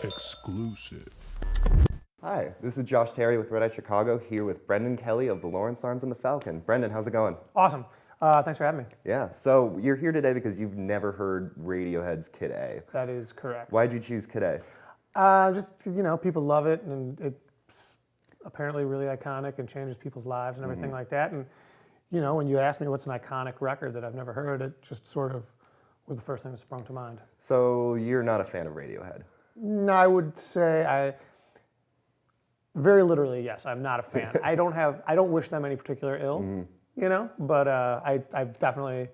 Exclusive. Hi, this is Josh Terry with RedEye Chicago, here with Brendan Kelly of the Lawrence Arms and the Falcon. Brendan, how's it going? Awesome. Thanks for having me. Yeah, so you're here today because you've never heard Radiohead's Kid A. That is correct. Why'd you choose Kid A? Just, people love it, and it's apparently really iconic and changes people's lives and everything like that. And, when you asked me what's an iconic record that I've never heard, it just sort of was the first thing that sprung to mind. So you're not a fan of Radiohead? No, I would say very literally, yes, I'm not a fan. I don't wish them any particular ill, but I've definitely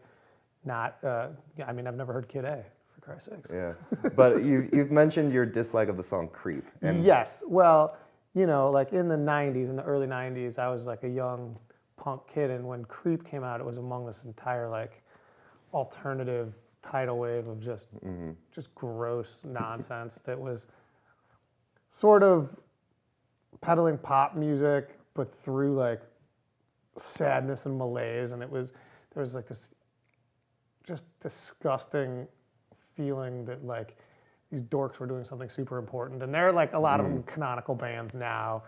not, I've never heard Kid A, for Christ's sakes. Yeah, but you've mentioned your dislike of the song Creep. And yes, well, like in the 90s, in the early 90s, I was like a young punk kid, and when Creep came out, it was among this entire like alternative tidal wave of just gross nonsense that was sort of peddling pop music, but through like sadness and malaise, and there was like this just disgusting feeling that like these dorks were doing something super important, and there are like a lot of them canonical bands now,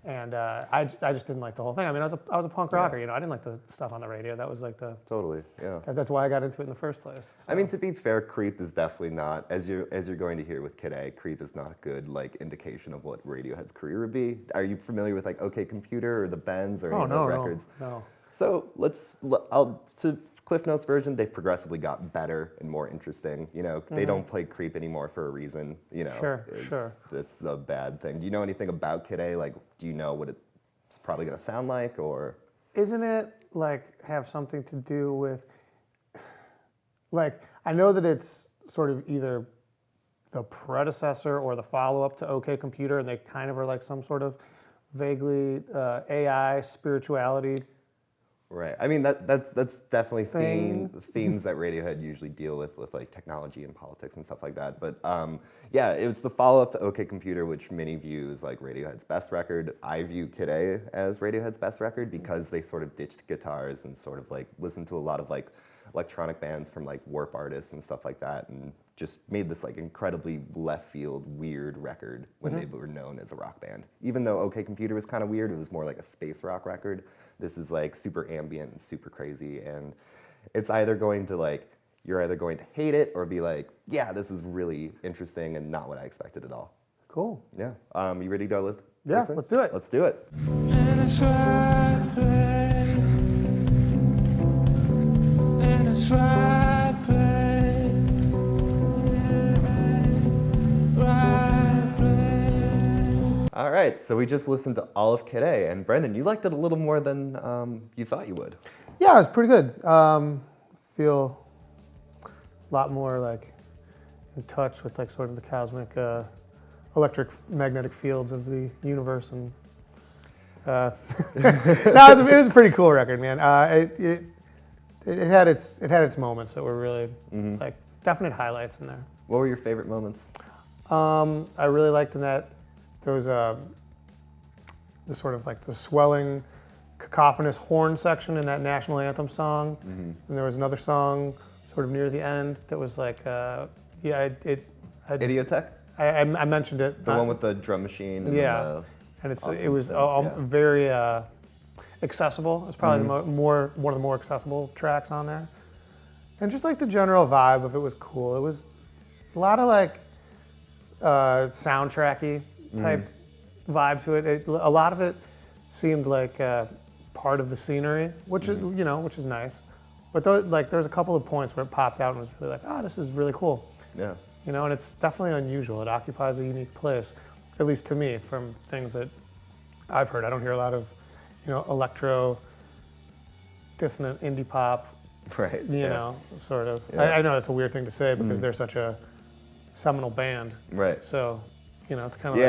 and I just didn't like the whole thing. I mean, I was a punk rocker, I didn't like the stuff on the radio. That was like totally, yeah. That's why I got into it in the first place. So. I mean, to be fair, Creep is definitely not, as you're going to hear with Kid A, Creep is not a good like indication of what Radiohead's career would be. Are you familiar with like OK Computer or the Bends or any of the records? No. So to Cliff Notes version, they progressively got better and more interesting. They don't play Creep anymore for a reason. Sure. It's a bad thing. Do you know anything about Kid A? Like, do you know what it's probably going to sound like, or? Isn't it like have something to do with, like, I know that it's sort of either the predecessor or the follow-up to OK Computer, and they kind of are like some sort of vaguely AI spirituality. Right. I mean, that's definitely themes that Radiohead usually deal with like technology and politics and stuff like that. But yeah, it was the follow-up to OK Computer, which many view as like Radiohead's best record. I view Kid A as Radiohead's best record because they sort of ditched guitars and sort of like listened to a lot of like electronic bands from like Warp artists and stuff like that, and just made this like incredibly left field weird record when they were known as a rock band. Even though OK Computer was kind of weird, it was more like a space rock record. This is like super ambient and super crazy, and it's either going to you're either going to hate it or be like, yeah, this is really interesting and not what I expected at all. Cool. Yeah. You ready to go listen? Yeah, let's do it. Let's do it. All right, so we just listened to all of Kid A, and Brendan, you liked it a little more than you thought you would. Yeah, it was pretty good. Feel a lot more like in touch with like sort of the cosmic electric magnetic fields of the universe, and no, it was a pretty cool record, man. It had its moments that were really like definite highlights in there. What were your favorite moments? I really liked in that there was the sort of like the swelling, cacophonous horn section in that national anthem song, and there was another song sort of near the end that was like, Idiotech? I mentioned it. The one with the drum machine. And and it awesome was things, very accessible. It was probably one of the more accessible tracks on there, and just like the general vibe of it was cool. It was a lot of like soundtracky type vibe to it. A lot of it seemed like part of the scenery, which is which is nice. But there was a couple of points where it popped out and was really like, oh, this is really cool. Yeah. And it's definitely unusual. It occupies a unique place, at least to me, from things that I've heard. I don't hear a lot of, electro, dissonant indie pop. Right. Sort of. Yeah. I know that's a weird thing to say because they're such a seminal band. Right. So, it's kind of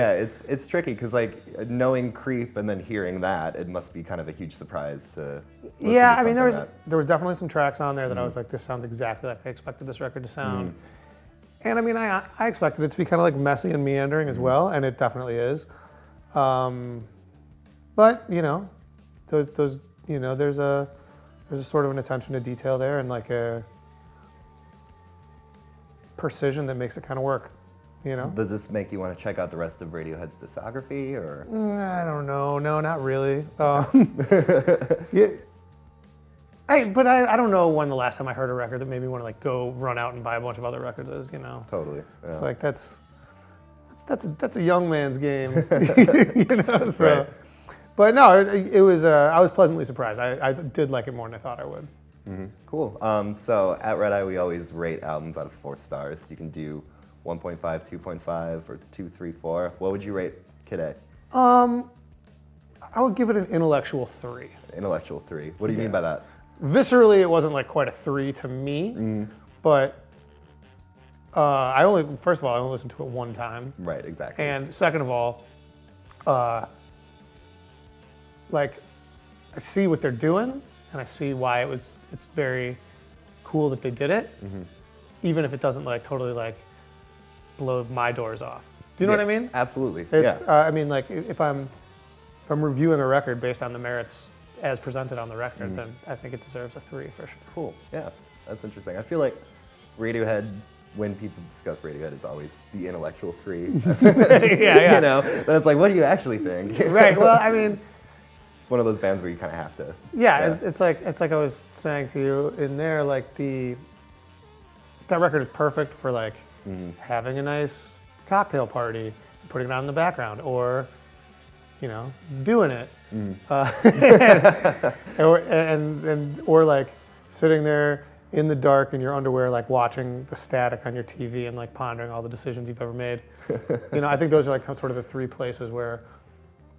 it's tricky because like knowing Creep and then hearing that, it must be kind of a huge surprise to. Yeah, I mean there was definitely some tracks on there that I was like, this sounds exactly like I expected this record to sound. And I mean I expected it to be kind of like messy and meandering as well, and it definitely is. But there's a sort of an attention to detail there and like a precision that makes it kind of work. You know? Does this make you want to check out the rest of Radiohead's discography, or? I don't know. No, not really. Yeah. But I don't know when the last time I heard a record that made me want to like go run out and buy a bunch of other records is, you know? Totally. Yeah. It's like that's a young man's game, you know. So, Right. but no, it was. I was pleasantly surprised. I did like it more than I thought I would. Cool. So at RedEye, we always rate albums out of 4 stars. You can do 1.5, 2.5, or 2, 3, 4. What would you rate Kid A? I would give it an intellectual 3. Intellectual 3. What do you mean by that? Viscerally, it wasn't like quite a 3 to me, but first of all, I only listened to it one time. Right, exactly. And second of all, like, I see what they're doing, and I see why it's very cool that they did it, even if it doesn't like totally like blow my doors off. Do you know what I mean? Absolutely. It's, yeah. I mean, like if I'm reviewing a record based on the merits as presented on the record, then I think it deserves a 3 for sure. Cool. Yeah, that's interesting. I feel like Radiohead, when people discuss Radiohead, it's always the intellectual 3. Yeah. You know, then it's like, what do you actually think? Right. Well, I mean, It's one of those bands where you kind of have to. yeah. It's like I was saying to you in there, like that record is perfect for like having a nice cocktail party, putting it on in the background, or you know, doing it, or like sitting there in the dark in your underwear, like watching the static on your TV and like pondering all the decisions you've ever made. You know, I think those are like sort of the 3 places where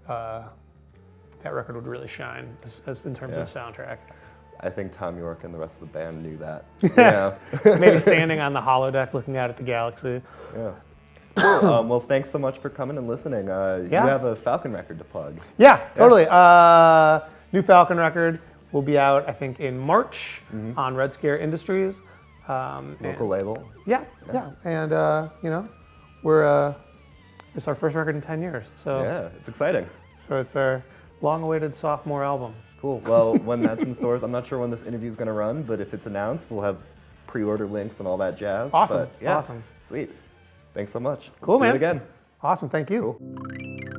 that record would really shine as in terms of the soundtrack. I think Tom York and the rest of the band knew that. You know? Maybe standing on the holodeck looking out at the galaxy. Yeah. Cool. Well, thanks so much for coming and listening. You have a Falcon record to plug. Yeah, totally. New Falcon record will be out, I think, in March on Red Scare Industries. Local label. Yeah. And, you know, it's our first record in 10 years. So, Yeah, it's exciting. So it's our long-awaited sophomore album. Cool. Well, when that's in stores, I'm not sure when this interview is going to run, but if it's announced, we'll have pre-order links and all that jazz. Awesome. But, yeah, Awesome. Sweet. Thanks so much. Cool, Let's man. do it again. Awesome. Thank you. Cool.